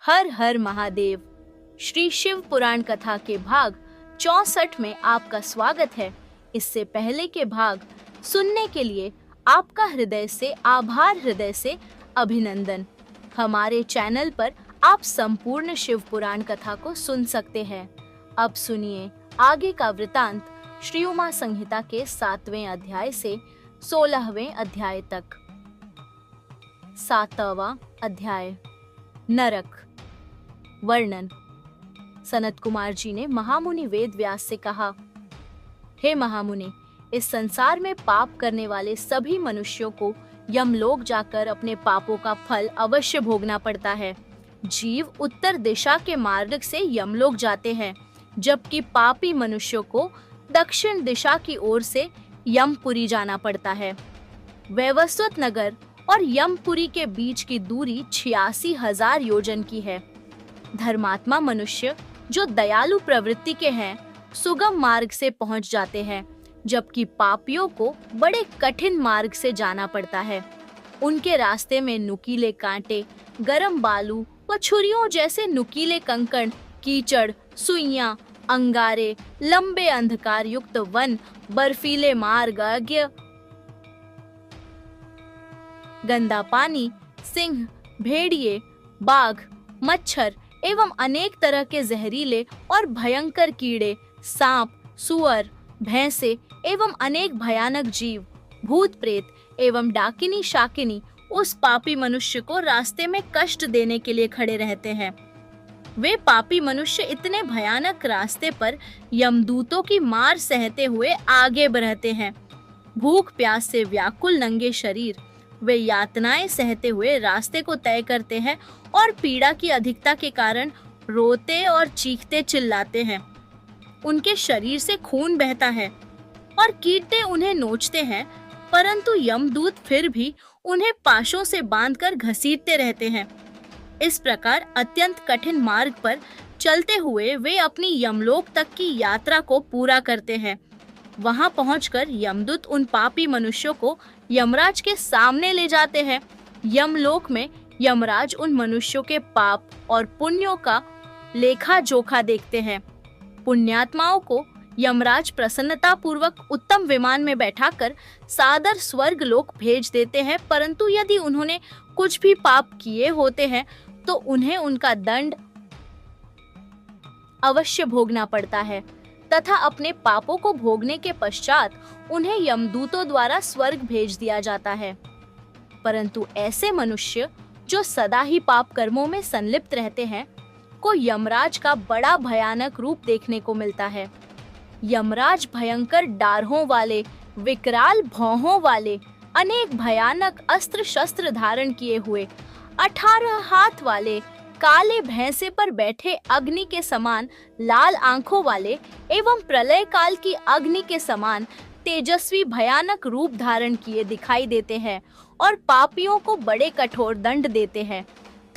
हर हर महादेव। श्री शिव पुराण कथा के भाग 64 में आपका स्वागत है। इससे पहले के भाग सुनने के लिए आपका हृदय से अभिनंदन। हमारे चैनल पर आप संपूर्ण शिव पुराण कथा को सुन सकते हैं। अब सुनिए आगे का वृतांत श्री उमा संहिता के 7वें अध्याय से 16वें अध्याय तक। 7वां अध्याय, नरक। वर्णन। सनत कुमार जी ने महामुनि वेद व्यास से कहा, हे महामुनि, इस संसार में पाप करने वाले सभी मनुष्यों को यमलोक जाकर अपने पापों का फल अवश्य भोगना पड़ता है। जीव उत्तर दिशा के मार्ग से यमलोक जाते हैं, जबकि पापी मनुष्यों को दक्षिण दिशा की ओर से यमपुरी जाना पड़ता है। वैवस्वत नगर और यमपुरी के बीच की दूरी 86,000 योजन की है। धर्मात्मा मनुष्य जो दयालु प्रवृत्ति के हैं, सुगम मार्ग से पहुंच जाते हैं, जबकि पापियों को बड़े कठिन मार्ग से जाना पड़ता है। उनके रास्ते में नुकीले कांटे, गरम बालू व छुरियों जैसे नुकीले कंकड़, कीचड़, सुइयां, अंगारे, लंबे अंधकार युक्त वन, बर्फीले मार्ग, गंदा पानी, सिंह, भेड़िए, बाघ, मच्छर एवं अनेक तरह के जहरीले और भयंकर कीड़े, सांप, सुअर, भैंसे एवं अनेक भयानक जीव, भूत प्रेत एवं डाकिनी शाकिनी उस पापी मनुष्य को रास्ते में कष्ट देने के लिए खड़े रहते हैं। वे पापी मनुष्य इतने भयानक रास्ते पर यमदूतों की मार सहते हुए आगे बढ़ते हैं। भूख प्यास से व्याकुल नंगे शरीर वे यातनाएं सहते हुए रास्ते को तय करते हैं और पीड़ा की अधिकता के कारण रोते और चीखते चिल्लाते हैं। उनके शरीर से खून बहता है और कीड़े उन्हें नोचते हैं, परंतु यमदूत फिर भी उन्हें पाशों से बांधकर घसीटते रहते हैं। इस प्रकार अत्यंत कठिन मार्ग पर चलते हुए वे अपनी यमलोक तक की यात्रा को पूरा करते हैं। वहां पहुंचकर यमदूत उन पापी मनुष्यों को यमराज के सामने ले जाते हैं। यमलोक में यमराज उन मनुष्यों के पाप और पुण्यों का लेखा जोखा देखते हैं। पुण्यात्माओं को यमराज प्रसन्नता पूर्वक उत्तम विमान में बैठाकर सादर स्वर्ग लोक भेज देते हैं, परंतु यदि उन्होंने कुछ भी पाप किए होते हैं तो उन्हें उनका दंड अवश्य भोगना पड़ता है तथा अपने पापों को भोगने के पश्चात उन्हें यमदूतों द्वारा स्वर्ग भेज दिया जाता है। परंतु ऐसे मनुष्य जो सदा ही पाप कर्मों में संलिप्त रहते हैं को यमराज का बड़ा भयानक रूप देखने को मिलता है। यमराज भयंकर डारहों वाले, विकराल भौहों वाले, अनेक भयानक अस्त्र शस्त्र धारण किए हुए, 18 हाथ वाले, काले भैंसे पर बैठे अग्नि के समान लाल आंखों वाले एवं प्रलय काल की अग्नि के समान तेजस्वी भयानक रूप धारण किए दिखाई देते हैं और पापियों को बड़े कठोर दंड देते हैं।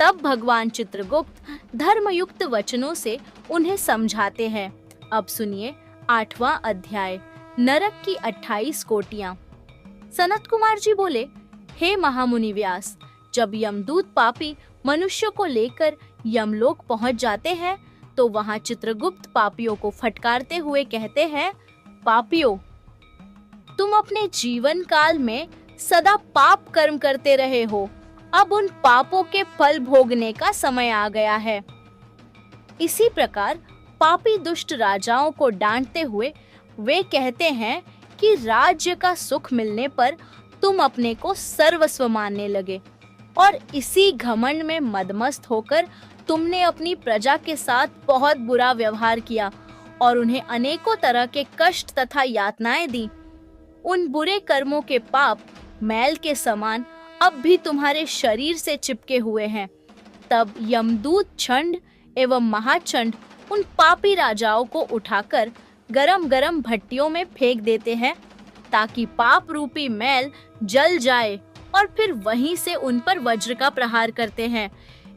तब भगवान चित्रगुप्त धर्मयुक्त वचनों से उन्हें समझाते हैं। अब सुनिए 8वां अध्याय, नरक की 28 कोटियां। सनत कुमार जी बोले, हे महामुनि व्यास, जब यमदूत पापी मनुष्य को लेकर यमलोक पहुंच जाते हैं तो वहां चित्रगुप्त पापियों को फटकारते हुए कहते हैं, पापियों, तुम अपने जीवन काल में सदा पाप कर्म करते रहे हो, अब उन पापों के फल भोगने का समय आ गया है। इसी प्रकार पापी दुष्ट राजाओं को डांटते हुए वे कहते हैं कि राज्य का सुख मिलने पर तुम अपने को सर्वस्व मानने लगे और इसी घमंड में मदमस्त होकर तुमने अपनी प्रजा के साथ बहुत बुरा व्यवहार किया और उन्हें अनेकों तरह के कष्ट तथा यातनाएं दी। उन बुरे कर्मों के पाप मैल के समान अब भी तुम्हारे शरीर से चिपके हुए हैं। तब यमदूत छंड एवं महाचंड उन पापी राजाओं को उठाकर गरम गरम भट्टियों में फेंक देते हैं ताकि पाप रूपी मैल जल जाए और फिर वहीं से उन पर वज्र का प्रहार करते हैं।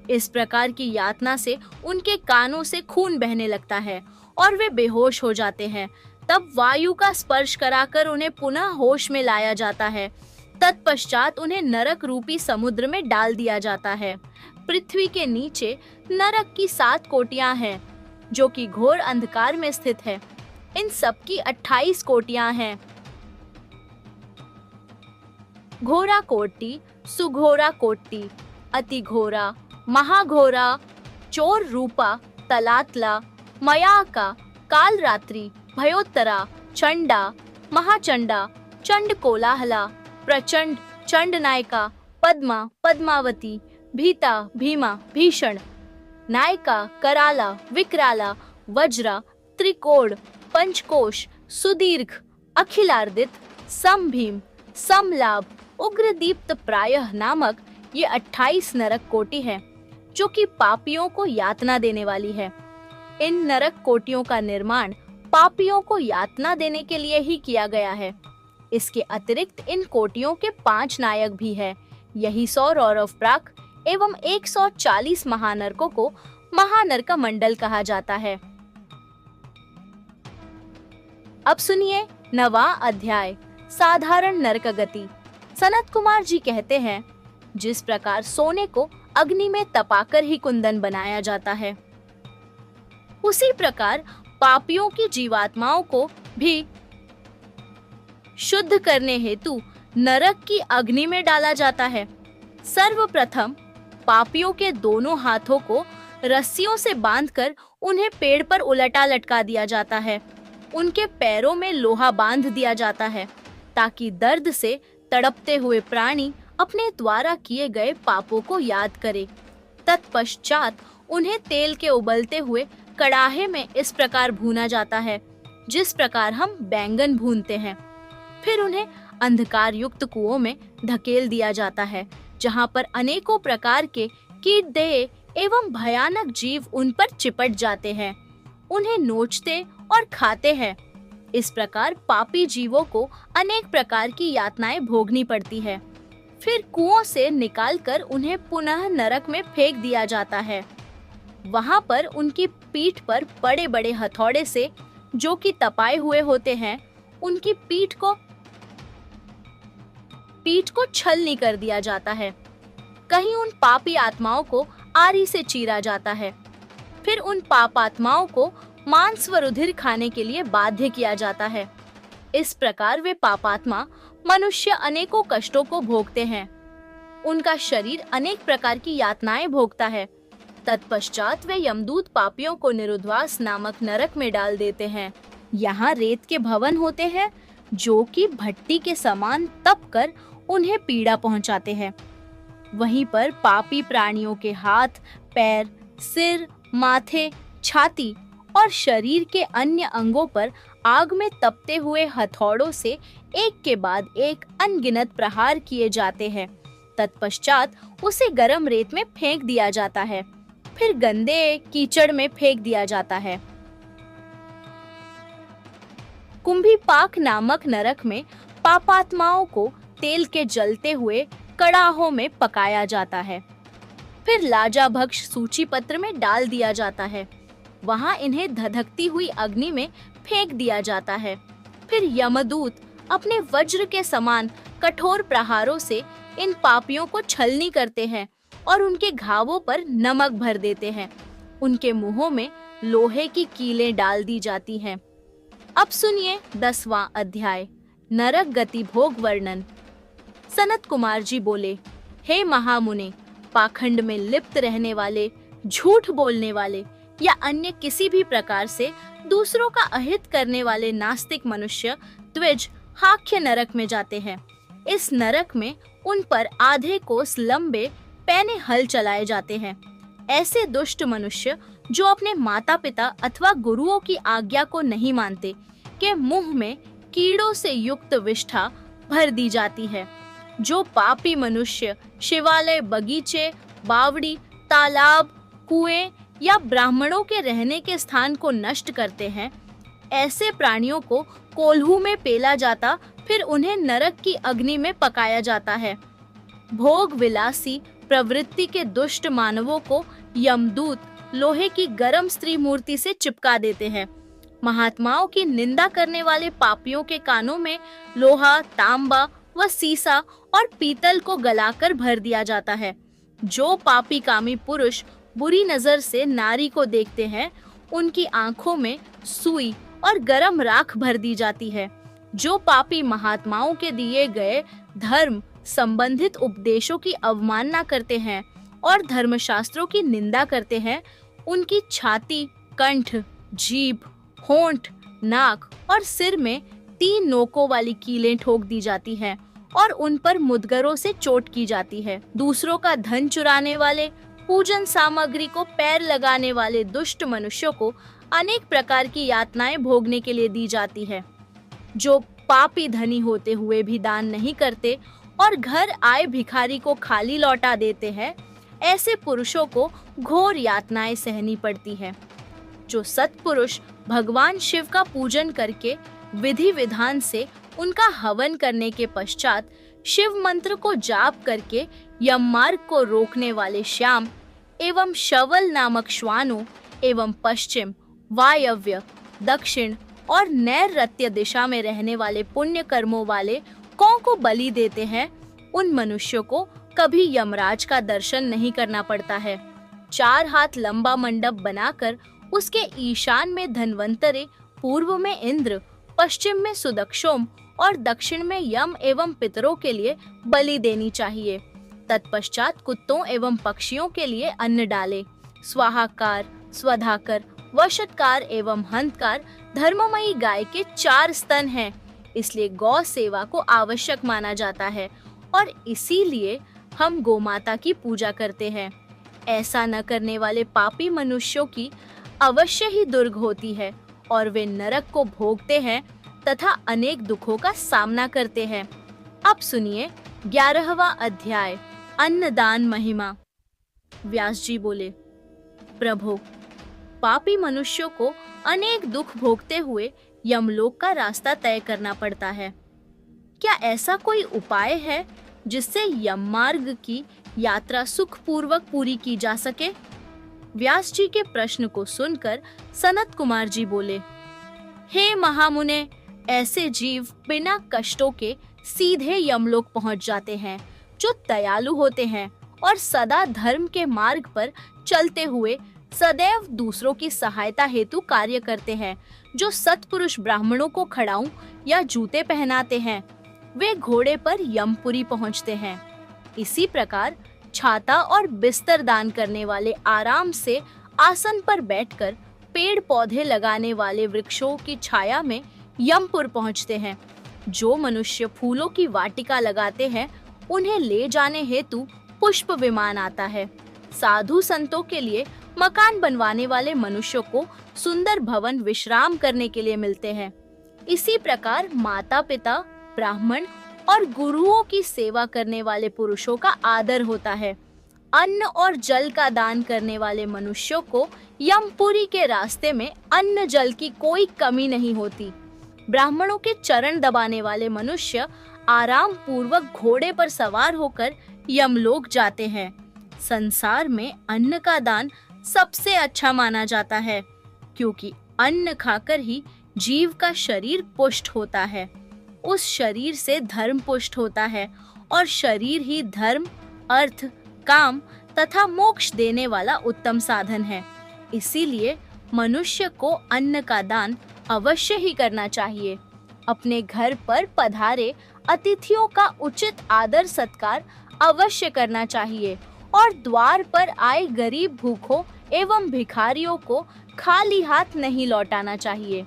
इस प्रकार की यातना से उनके कानों से खून बहने लगता है और वे बेहोश हो जाते हैं। तब वायु का स्पर्श कराकर उन्हें पुनः होश में लाया जाता है। तत्पश्चात उन्हें नरक रूपी समुद्र में डाल दिया जाता है। पृथ्वी के नीचे नरक की 7 कोटियां हैं, जो कि घोर अंधकार में स्थित है। इन सब की 28 कोटियां हैं। घोरा कोटि, सुघोरा कोटि, अति घोरा, महाघोरा, चोर रूपा, तलातला, मयाका, कालरात्रि, भयोत्तरा, चंडा, महाचंडा, चंड कोलाहला, प्रचंड, चंडनायका, पद्मा, पद्मावती, भीता, भीमा, भीषण, नायका, कराला, विकराला, वज्रा, त्रिकोण, पंचकोश, सुदीर्घ, अखिलार्दित, समभीम, समलाभ, उग्रदीप्त प्रायः नामक ये 28 नरक कोटि है, जो कि पापियों को यातना देने वाली है। इन नरक कोटियों का निर्माण पापियों को यातना देने के लिए ही किया गया है। इसके अतिरिक्त इन कोटियों के 5 नायक भी हैं। यही 100 रौरव प्राक एवं 140 महानरकों को महानरक मंडल कहा जाता है। अब सुनिए 9वां अध्याय, साधारण नरक गति। सनत कुमार जी कहते हैं, जिस प्रकार सोने को अग्नि में तपाकर ही कुंदन बनाया जाता है, उसी प्रकार पापियों की जीवात्माओं को भी शुद्ध करने हेतु नरक की अग्नि में डाला जाता है। सर्वप्रथम पापियों के दोनों हाथों को रस्सियों से बांधकर उन्हें पेड़ पर उलटा लटका दिया जाता है। उनके पैरों में लोहा बांध दिया जाता है, ताकि दर्द से तड़पते हुए प्राणी अपने द्वारा किए गए पापों को याद करे। तत्पश्चात उन्हें तेल के उबलते हुए कड़ाहे में इस प्रकार भूना जाता है, जिस प्रकार हम बैंगन भूनते हैं। फिर उन्हें अंधकार युक्त कुओं में धकेल दिया जाता है, जहां पर अनेकों प्रकार के कीट देह एवं भयानक जीव उन पर चिपट जाते हैं, उन्हें नोचते और खाते हैं। इस प्रकार पापी जीवों को अनेक प्रकार की यातनाएं भोगनी पड़ती है। फिर कुओं से निकालकर उन्हें पुनः नरक में फेंक दिया जाता है। वहां पर उनकी पीठ पर बड़े बड़े हथौड़े से, जो कि तपाए हुए होते हैं, उनकी पीठ को छलनी कर दिया जाता है। कहीं उन पापी आत्माओं को आरी से चीरा जाता है। फिर उन पाप आत्माओं को मांस व रुधिर खाने के लिए बाध्य किया जाता है। इस प्रकार वे पापात्मा मनुष्य अनेकों कष्टों को भोगते हैं। उनका शरीर अनेक प्रकार की यातनाएं भोगता है। तत्पश्चात वे यमदूत पापियों को निरुद्वास नामक नरक में डाल देते हैं। यहाँ रेत के भवन होते हैं, जो कि भट्टी के समान तप कर उन्हें पीड़ा पहुंचाते हैं। वहीं पर पापी प्राणियों के हाथ, पैर, सिर, माथे, छाती और शरीर के अन्य अंगों पर आग में तपते हुए हथौड़ों से एक के बाद एक अनगिनत प्रहार किए जाते हैं। तत्पश्चात उसे गर्म रेत में फेंक दिया जाता है, फिर गंदे कीचड़ में फेंक दिया जाता है। कुंभीपाक नामक नरक में पापात्माओं को तेल के जलते हुए कड़ाहों में पकाया जाता है। फिर लाजाभक्ष सूची पत्र में डाल दिया जाता है। वहां इन्हें धधकती हुई अग्नि में फेंक दिया जाता है। फिर यमदूत अपने वज्र के समान कठोर प्रहारों से इन पापियों को छलनी करते हैं और उनके घावों पर नमक भर देते हैं। उनके मुंहों में लोहे की कीलें डाल दी जाती हैं। अब सुनिए 10वां अध्याय, नरक गति भोग वर्णन। सनत कुमार जी बोले, हे महामुने, पाखंड में लिप्त रहने वाले, झूठ बोलने वाले या अन्य किसी भी प्रकार से दूसरों का अहित करने वाले नास्तिक मनुष्य द्विज हाक्य नरक में जाते हैं। इस नरक में उन पर आधे कोस लंबे पैने हल चलाए जाते हैं। ऐसे दुष्ट मनुष्य जो अपने माता पिता अथवा गुरुओं की आज्ञा को नहीं मानते, के मुंह में कीड़ों से युक्त विष्ठा भर दी जाती है। जो पापी मनुष्य शिवालय, बगीचे, बावड़ी, तालाब, कुएं या ब्राह्मणों के रहने के स्थान को नष्ट करते हैं, ऐसे प्राणियों को कोल्हू में पेला जाता, फिर उन्हें नरक की अग्नि में पकाया जाता है। भोग विलासी प्रवृत्ति के दुष्ट मानवों को यमदूत लोहे की गरम स्त्री मूर्ति से चिपका देते हैं। महात्माओं की निंदा करने वाले पापियों के कानों में लोहा, तांबा व सीसा और पीतल को गलाकर भर दिया जाता है, जो पापी कामी पुरुष बुरी नजर से नारी को देखते हैं, उनकी आंखों में सुई और गरम राख भर दी जाती है। जो पापी महात्माओं के दिए गए धर्म संबंधित उपदेशों की अवमानना करते हैं और धर्मशास्त्रों की निंदा करते हैं, उनकी छाती, कंठ, जीभ, होंठ, नाक और सिर में 3 नोकों वाली कीलें ठोक दी जाती हैं और उन पर मुद्गरों से चोट की जाती है। दूसरों का धन चुराने वाले, पूजन सामग्री को पैर लगाने वाले दुष्ट मनुष्यों को अनेक प्रकार की यातनाएं भोगने के लिए दी जाती है। जो पापी धनी होते हुए भी दान नहीं करते और घर आए भिखारी को खाली लौटा देते हैं, ऐसे पुरुषों को घोर यातनाएं सहनी पड़ती है। जो सत्पुरुष भगवान शिव का पूजन करके विधि विधान से उनका हवन करने के पश्चात शिव मंत्र को जाप करके यम मार्ग को रोकने वाले श्याम एवं शवल नामक श्वानों एवं पश्चिम, वायव्य, दक्षिण और नैऋत्य दिशा में रहने वाले पुण्य कर्मों वाले कौ को बलि देते हैं, उन मनुष्यों को कभी यमराज का दर्शन नहीं करना पड़ता है। 4 हाथ लंबा मंडप बनाकर उसके ईशान में धन्वंतरे, पूर्व में इंद्र, पश्चिम में सुदक्षोम और दक्षिण में यम एवं पितरों के लिए बलि देनी चाहिए। तत्पश्चात कुत्तों एवं पक्षियों के लिए अन्न डाले। स्वाहाकार, स्वधाकर, वशत्कार एवं हंतकार धर्ममयी गाय के 4 स्तन हैं, इसलिए गौ सेवा को आवश्यक माना जाता है और इसीलिए हम गोमाता की पूजा करते हैं। ऐसा न करने वाले पापी मनुष्यों की अवश्य ही दुर्ग होती है और वे नरक को भोगते हैं तथा अनेक दुखों का सामना करते हैं। अब सुनिए 11वां अध्याय, अन्नदान महिमा। व्यास जी बोले, प्रभु, पापी मनुष्यों को अनेक दुख भोगते हुए यमलोक का रास्ता तय करना पड़ता है। क्या ऐसा कोई उपाय है जिससे यम मार्ग की यात्रा सुखपूर्वक पूरी की जा सके? व्यास जी के प्रश्न को सुनकर सनत कुमार जी बोले, हे महामुने, ऐसे जीव बिना कष्टों के सीधे यमलोक पहुंच जाते हैं, जो दयालु होते हैं और सदा धर्म के मार्ग पर चलते हुए सदैव दूसरों की सहायता हेतु कार्य करते हैं। जो सत्पुरुष ब्राह्मणों को खड़ाऊं या जूते पहनाते हैं, वे घोड़े पर यमपुरी पहुंचते हैं। इसी प्रकार छाता और बिस्तर दान करने वाले आराम से आसन पर बैठकर पेड़ पौधे लगाने वाले वृक्षों की छाया में यमपुर पहुंचते हैं। जो मनुष्य फूलों की वाटिका लगाते हैं, उन्हें ले जाने हेतु पुष्प विमान आता है। साधु संतों के लिए मकान बनवाने वाले मनुष्यों को सुंदर भवन विश्राम करने के लिए मिलते हैं। इसी प्रकार माता पिता, ब्राह्मण और गुरुओं की सेवा करने वाले पुरुषों का आदर होता है। अन्न और जल का दान करने वाले मनुष्यों को यमपुरी के रास्ते में अन्न जल की कोई कमी नहीं होती। ब्राह्मणों के चरण दबाने वाले मनुष्य आराम पूर्वक घोड़े पर सवार होकर यमलोक जाते हैं। संसार में अन्न का दान सबसे अच्छा माना जाता है, क्योंकि अन्न खाकर ही जीव का शरीर पुष्ट होता है। उस शरीर से धर्म पुष्ट होता है और शरीर ही धर्म, अर्थ, काम तथा मोक्ष देने वाला उत्तम साधन है। इसीलिए मनुष्य को अन्न का दान अवश्य ही करना चाहिए। अपने घर पर पधारे अतिथियों का उचित आदर सत्कार अवश्य करना चाहिए और द्वार पर आए गरीब, भूखों एवं भिखारियों को खाली हाथ नहीं लौटाना चाहिए।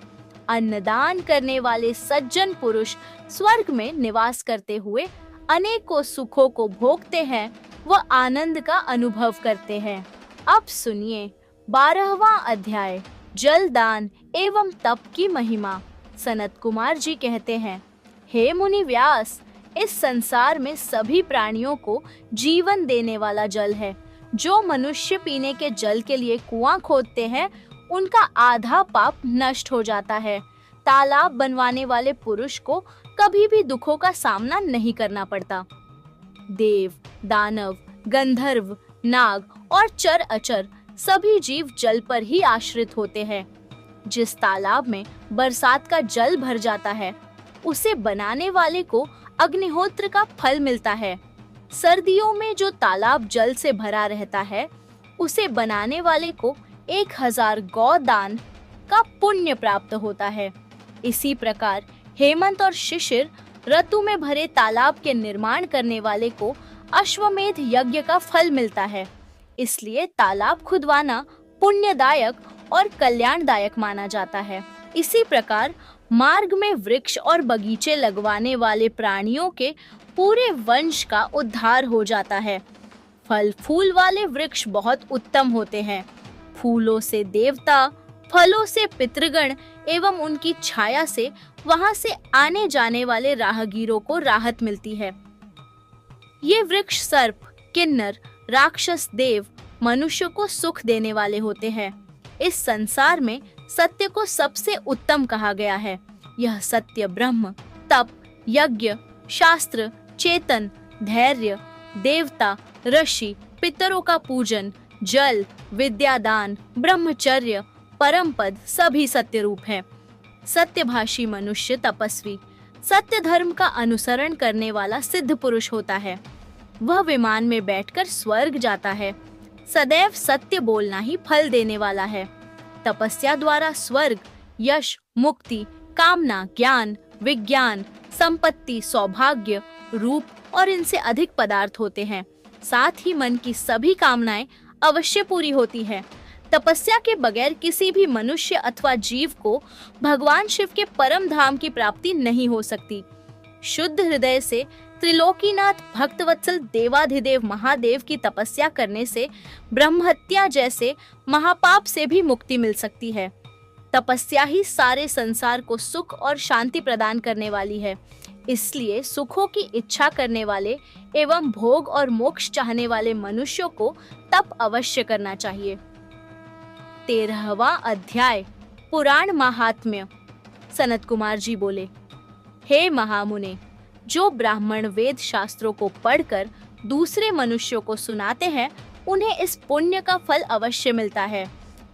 अन्नदान करने वाले सज्जन पुरुष स्वर्ग में निवास करते हुए अनेकों सुखों को भोगते हैं व आनंद का अनुभव करते हैं। अब सुनिए 12वां अध्याय, जलदान एवं तप की महिमा। सनत कुमार जी कहते हैं, हे मुनि व्यास, इस संसार में सभी प्राणियों को जीवन देने वाला जल है। जो मनुष्य पीने के जल के लिए कुआं खोदते हैं, उनका आधा पाप नष्ट हो जाता है। तालाब बनवाने वाले पुरुष को कभी भी दुखों का सामना नहीं करना पड़ता। देव, दानव, गंधर्व, नाग और चर अचर सभी जीव जल पर ही आश्रित होते हैं। जिस तालाब में बरसात का जल भर जाता है, उसे बनाने वाले को अग्निहोत्र का फल मिलता है। सर्दियों में जो तालाब जल से भरा रहता है, उसे बनाने वाले को 1000 गौदान का पुण्य प्राप्त होता है। इसी प्रकार हेमंत और शिशिर ऋतु में भरे तालाब के निर्माण करने वाले को अश्वमेध यज्ञ का फल मिलता है। इसलिए तालाब खुदवाना पुण्यदायक और कल्याणदायक माना जाता है। इसी प्रकार मार्ग में वृक्ष और बगीचे लगवाने वाले प्राणियों के पूरे वंश का उद्धार हो जाता है। फल फूल वाले वृक्ष बहुत उत्तम होते हैं। फूलों से देवता, फलों से पितृगण एवं उनकी छाया से वहां से आने जाने वाले राहगीरों को राहत मिलती है। ये वृक्ष सर्प, किन्नर, राक्षस, देव, मनुष्य को सुख देने वाले होते हैं। इस संसार में सत्य को सबसे उत्तम कहा गया है। यह सत्य ब्रह्म, तप, यज्ञ, शास्त्र, चेतन, धैर्य, देवता, ऋषि, पितरों का पूजन, जल, विद्यादान, ब्रह्मचर्य, परम पद सभी सत्य रूप है। सत्यभाषी मनुष्य तपस्वी, सत्य धर्म का अनुसरण करने वाला सिद्ध पुरुष होता है। वह विमान में बैठकर स्वर्ग जाता है। सदैव सत्य बोलना ही फल देने वाला है। तपस्या द्वारा स्वर्ग, यश, मुक्ति, कामना, ज्ञान, विज्ञान, संपत्ति, सौभाग्य, रूप और इनसे अधिक पदार्थ होते हैं। साथ ही मन की सभी कामनाएं अवश्य पूरी होती है। तपस्या के बगैर किसी भी मनुष्य अथवा जीव को भगवान शिव के परम धाम की प्राप्ति नहीं हो सकती। शुद्ध हृदय से त्रिलोकीनाथ भक्तवत्सल देवाधिदेव महादेव की तपस्या करने से ब्रह्महत्या जैसे महापाप से भी मुक्ति मिल सकती है। तपस्या ही सारे संसार को सुख और शांति प्रदान करने वाली है। इसलिए सुखों की इच्छा करने वाले एवं भोग और मोक्ष चाहने वाले मनुष्यों को तप अवश्य करना चाहिए। 13वां अध्याय, पुराण महात्म्य। सनत कुमार जी बोले, हे महामुने, जो ब्राह्मण वेद शास्त्रों को पढ़कर दूसरे मनुष्यों को सुनाते हैं, उन्हें इस पुण्य का फल अवश्य मिलता है।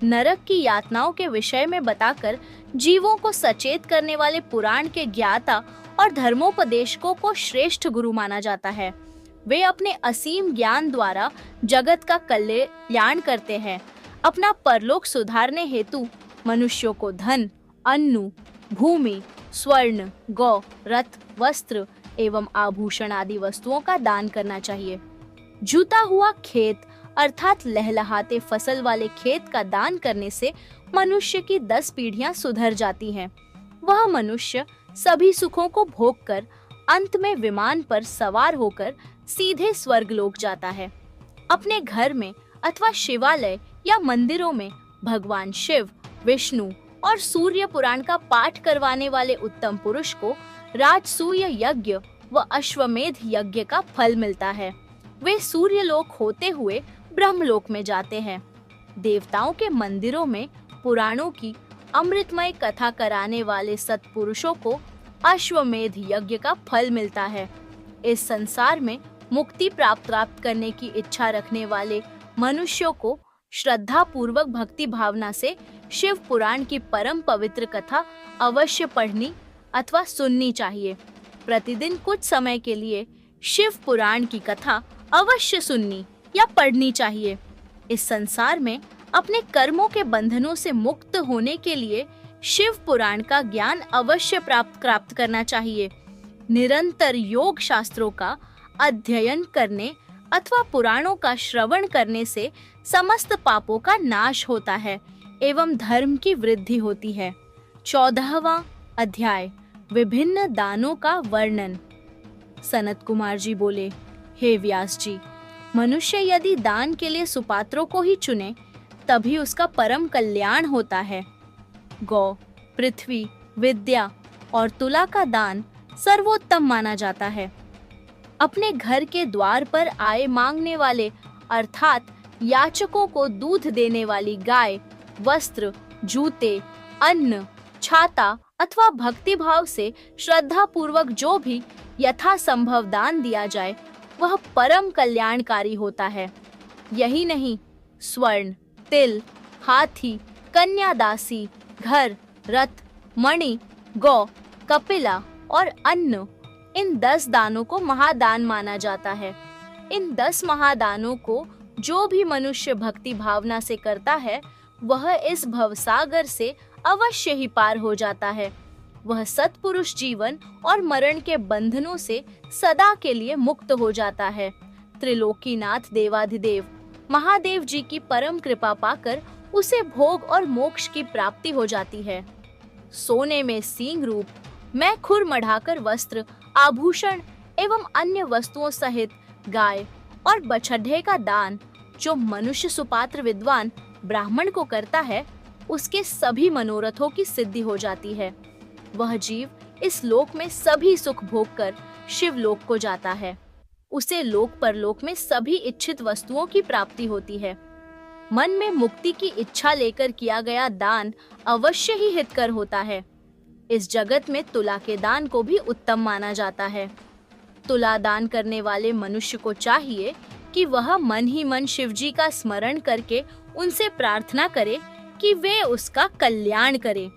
नरक की यातनाओं के विषय में बताकर जीवों को सचेत करने वाले पुराण के ज्ञाता और धर्मोपदेशकों को श्रेष्ठ गुरु माना जाता है। वे अपने असीम ज्ञान द्वारा जगत का कल्याण करते हैं। अपना परलोक सुधारने हेतु मनुष्यों को धन, अन्न, भूमि, स्वर्ण, गौ, रथ, वस्त्र एवं आभूषण आदि वस्तुओं का दान करना चाहिए। जूता हुआ खेत अर्थात लहलहाते फसल वाले खेत का दान करने से मनुष्य की 10 पीढ़ियां सुधर जाती हैं। वह मनुष्य सभी सुखों को भोगकर अंत में विमान पर सवार होकर सीधे स्वर्गलोक जाता है। अपने घर में अथवा शिवालय या मंदिरों में भगवान शिव, विष्णु और सूर्य पुराण का पाठ करवाने वाले उत्तम पुरुष को राजसूय यज्ञ व अश्वमेध यज्ञ का फल मिलता है। वे सूर्यलोक होते हुए ब्रह्मलोक में जाते हैं। देवताओं के मंदिरों में पुराणों की अमृतमय कथा कराने वाले सत्पुरुषों को अश्वमेध यज्ञ का फल मिलता है। इस संसार में मुक्ति प्राप्त करने की इच्छा रखने वाले मनुष्यों को श्रद्धा पूर्वक भक्ति भावना से शिव पुराण की परम पवित्र कथा अवश्य पढ़नी अथवा सुननी चाहिए। प्रतिदिन कुछ समय के लिए शिव पुराण की कथा अवश्य सुननी या पढ़नी चाहिए। इस संसार में अपने कर्मों के बंधनों से मुक्त होने के लिए शिव पुराण का ज्ञान अवश्य प्राप्त करना चाहिए। निरंतर योग शास्त्रों का अध्ययन करने अथवा पुराणों का श्रवण करने से समस्त पापों का नाश होता है एवं धर्म की वृद्धि होती है। 14वां अध्याय, विभिन्न दानों का वर्णन। सनत कुमार जी बोले, हे व्यास जी, मनुष्य यदि दान के लिए सुपात्रों को ही चुने तभी उसका परम कल्याण होता है। गौ, पृथ्वी, विद्या और तुला का दान सर्वोत्तम माना जाता है। अपने घर के द्वार पर आए मांगने वाले अर्थात याचकों को दूध देने वाली गाय, वस्त्र, जूते, अन्न, छाता अथवा भक्ति भाव से श्रद्धा पूर्वक जो भी यथासंभव दान दिया जाए वह परम कल्याणकारी होता है। यही नहीं, स्वर्ण, तिल, हाथी, कन्यादासी, घर, रथ, मणि, गौ, कपिला और अन्न, इन 10 दानों को महादान माना जाता है। इन 10 महादानों को जो भी मनुष्य भक्ति भावना से करता है, वह इस भवसागर से अवश्य ही पार हो जाता है। वह सत्पुरुष जीवन और मरण के बंधनों से सदा के लिए मुक्त हो जाता है। त्रिलोकीनाथ देवाधिदेव महादेव जी की परम कृपा पाकर उसे भोग और मोक्ष की प्राप्ति हो जाती है। सोने में सींग रूप, मैं खुर मढ़ाकर वस्त्र, आभूषण एवं अन्य वस्तुओं सहित गाय और बछड़े का दान जो मनुष्य सुपात्र विद्वान ब्राह्मण को करता है, उसके सभी मनोरथों की सिद्धि हो जाती है। वह जीव इस लोक में सभी सुख भोग कर शिवलोक को जाता है। उसे लोक परलोक में सभी इच्छित वस्तुओं की प्राप्ति होती है। मन में मुक्ति की इच्छा लेकर किया गया दान अवश्य ही हितकर होता है। इस जगत में तुला के दान को भी उत्तम माना जाता है। तुला दान करने वाले मनुष्य को चाहिए कि वह मन ही मन शिवजी का स्मरण करके उनसे प्रार्थना करे कि वे उसका कल्याण करे।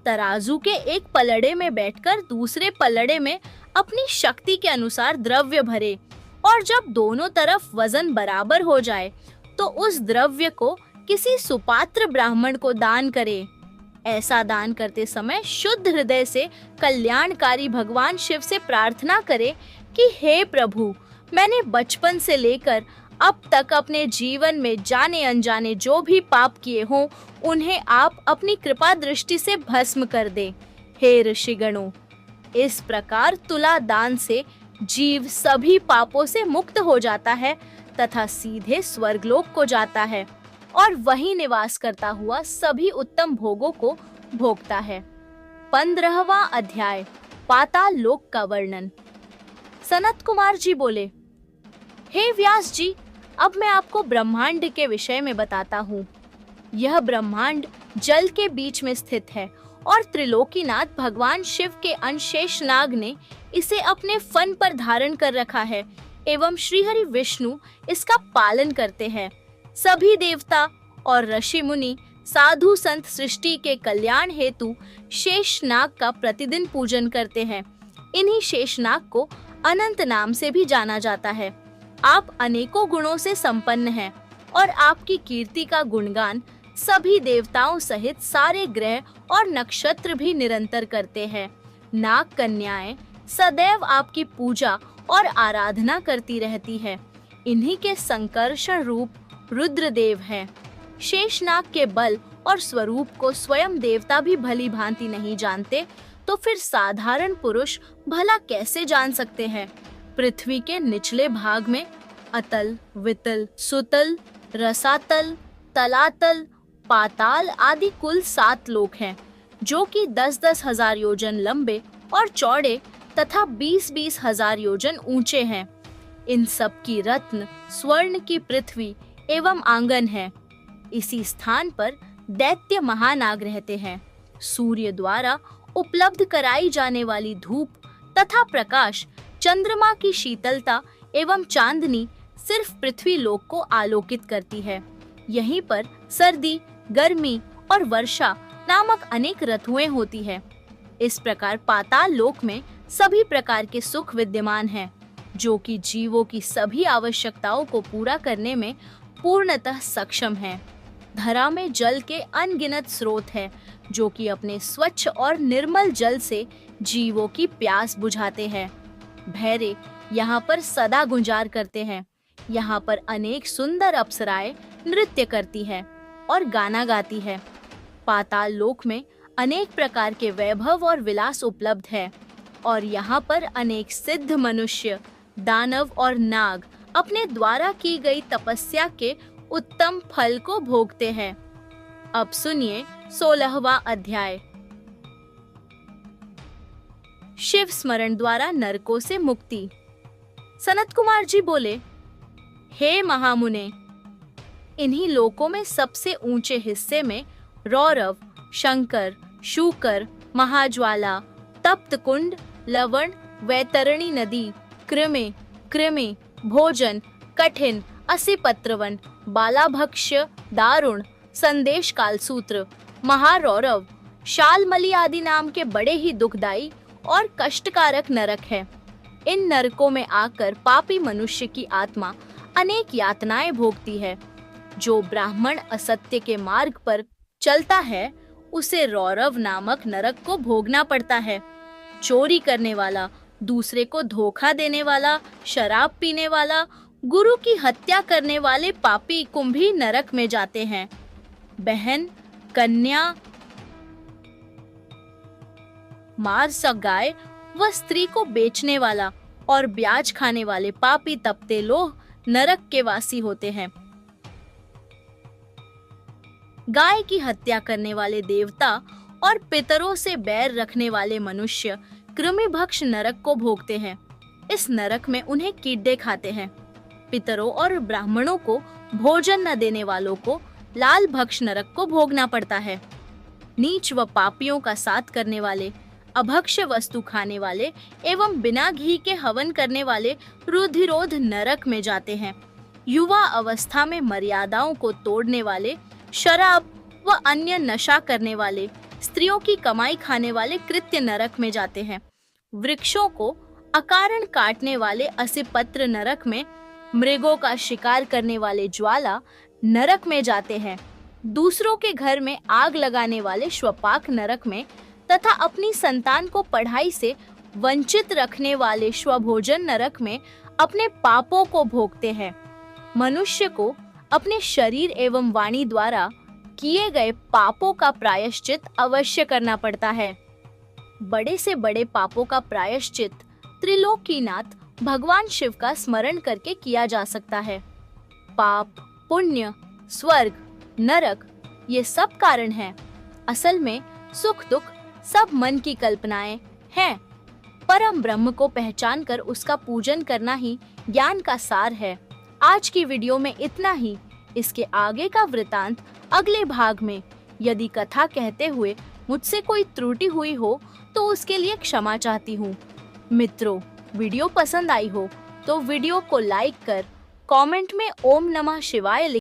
तराजू के एक पलड़े में बैठकर दूसरे पलड़े में अपनी शक्ति के अनुसार द्रव्य भरे और जब दोनों तरफ वजन बराबर हो जाए तो उस द्रव्य को किसी सुपात्र ब्राह्मण को दान करे। ऐसा दान करते समय शुद्ध हृदय से कल्याणकारी भगवान शिव से प्रार्थना करे कि हे प्रभु, मैंने बचपन से लेकर अब तक अपने जीवन में जाने अनजाने जो भी पाप किए हों, उन्हें आप अपनी कृपा दृष्टि से भस्म कर दे। हे ऋषिगणों, इस प्रकार तुला दान से जीव सभी पापों से मुक्त हो जाता है तथा सीधे स्वर्गलोक को जाता है और वहीं निवास करता हुआ सभी उत्तम भोगों को भोगता है। 15वां अध्याय, पाताल लोक का वर्णन। सनत कुमार जी बोले, हे व्यास जी, अब मैं आपको ब्रह्मांड के विषय में बताता हूँ। यह ब्रह्मांड जल के बीच में स्थित है और त्रिलोकीनाथ भगवान शिव के अंश शेषनाग ने इसे अपने फन पर धारण कर रखा है एवं श्रीहरि विष्णु इसका पालन करते हैं। सभी देवता और ऋषि मुनि साधु संत सृष्टि के कल्याण हेतु शेषनाग का प्रतिदिन पूजन करते हैं। इन्हीं शेषनाग को अनंत नाम से भी जाना जाता है। आप अनेकों गुणों से संपन्न हैं और आपकी कीर्ति का गुणगान सभी देवताओं सहित सारे ग्रह और नक्षत्र भी निरंतर करते हैं। नाग कन्याएं सदैव आपकी पूजा और आराधना करती रहती है। इन्हीं के संकर्षण रूप रुद्रदेव हैं। शेषनाग के बल और स्वरूप को स्वयं देवता भी भली भांति नहीं जानते, तो फिर साधारण पुरुष भला कैसे जान सकते हैं। पृथ्वी के निचले भाग में अतल, वितल, सुतल, रसातल, तलातल, पाताल आदि कुल 7 लोक हैं, जो कि 10-10 हजार योजन लंबे और चौड़े तथा 20-20 हजार योजन ऊंचे हैं। इन सब की रत्न स्वर्ण की पृथ्वी एवं आंगन है। इसी स्थान पर दैत्य महानाग रहते हैं। सूर्य द्वारा उपलब्ध कराई जाने वाली धूप तथा प्रकाश, चंद्रमा की शीतलता एवं चांदनी सिर्फ पृथ्वी लोक को आलोकित करती है। यहीं पर सर्दी, गर्मी और वर्षा नामक अनेक ऋतुएं होती है। इस प्रकार पाताल लोक में सभी प्रकार के सुख विद्यमान हैं, जो कि जीवों की सभी आवश्यकताओं को पूरा करने में पूर्णतः सक्षम हैं। धरा में जल के अनगिनत स्रोत हैं, जो कि अपने स्वच्छ और निर्मल जल से जीवों की प्यास बुझाते हैं। भैरे यहाँ पर सदा गुंजार करते हैं। यहाँ पर अनेक सुंदर अप्सराएं नृत्य करती हैं और गाना गाती है। पाताल लोक में अनेक प्रकार के वैभव और विलास उपलब्ध है और यहाँ पर अनेक सिद्ध मनुष्य, दानव और नाग अपने द्वारा की गई तपस्या के उत्तम फल को भोगते हैं। अब सुनिए 16वां अध्याय, शिव स्मरण द्वारा नरकों से मुक्ति। सनत कुमार जी बोले, हे महामुने, इन्हीं लोकों में सबसे ऊंचे हिस्से में रौरव, शंकर, शूकर, महाज्वाला, तप्त कुंड, लवण, वैतरणी नदी, कृमि, भोजन, कठिन, असिपत्रवन, बालाभक्ष्य, दारुण, संदेश कालसूत्र, महारौरव, शालमली आदि नाम के बड़े ही दुखदायी और कष्टकारक नरक है। इन नरकों में आकर पापी मनुष्य की आत्मा अनेक यातनाएं भोगती है। जो ब्राह्मण असत्य के मार्ग पर चलता है उसे रौरव नामक नरक को भोगना पड़ता है। चोरी करने वाला, दूसरे को धोखा देने वाला, शराब पीने वाला, गुरु की हत्या करने वाले पापी कुंभी नरक में जाते हैं। बहन, कन्या, मार सगाए व स्त्री को बेचने वाला और ब्याज खाने वाले पापी तपते लोग नरक के वासी होते हैं। गाय की हत्या करने वाले देवता और पितरों से बैर रखने वाले मनुष्य कृमिभक्ष नरक को भोगते हैं। इस नरक में उन्हें कीड़े खाते हैं। पितरों और ब्राह्मणों को भोजन न देने वालों को लाल भक्ष नरक को भोगना पड़ता है। नीच व पापियों का साथ करने वाले, अभक्ष्य वस्तु खाने वाले एवं बिना घी के हवन करने वाले रुधिरोध नरक में जाते हैं। युवा अवस्था में मर्यादाओं को तोड़ने वाले, शराब व अन्य नशा करने वाले, स्त्रियों की कमाई खाने वाले कृत्य नरक में जाते हैं। वृक्षों को अकारण काटने वाले असिपत्र नरक में, मृगों का शिकार करने वाले ज्वाला नरक में जाते हैं। दूसरों के घर में आग लगाने वाले श्वपाक नरक में तथा अपनी संतान को पढ़ाई से वंचित रखने वाले श्वभोजन नरक में अपने पापों को भोगते हैं। मनुष्य को अपने शरीर एवं वाणी द्वारा किए गए पापों का प्रायश्चित अवश्य करना पड़ता है। बड़े से बड़े पापों का प्रायश्चित त्रिलोकीनाथ भगवान शिव का स्मरण करके किया जा सकता है। पाप, पुण्य, स्वर्ग, नरक ये सब कारण हैं। असल में सुख दुख सब मन की कल्पनाएं हैं। परम ब्रह्म को पहचान कर उसका पूजन करना ही ज्ञान का सार है। आज की वीडियो में इतना ही। इसके आगे का वृतांत अगले भाग में। यदि कथा कहते हुए मुझसे कोई त्रुटि हुई हो तो उसके लिए क्षमा चाहती हूँ। मित्रों, वीडियो पसंद आई हो तो वीडियो को लाइक कर कमेंट में ओम नमः शिवाय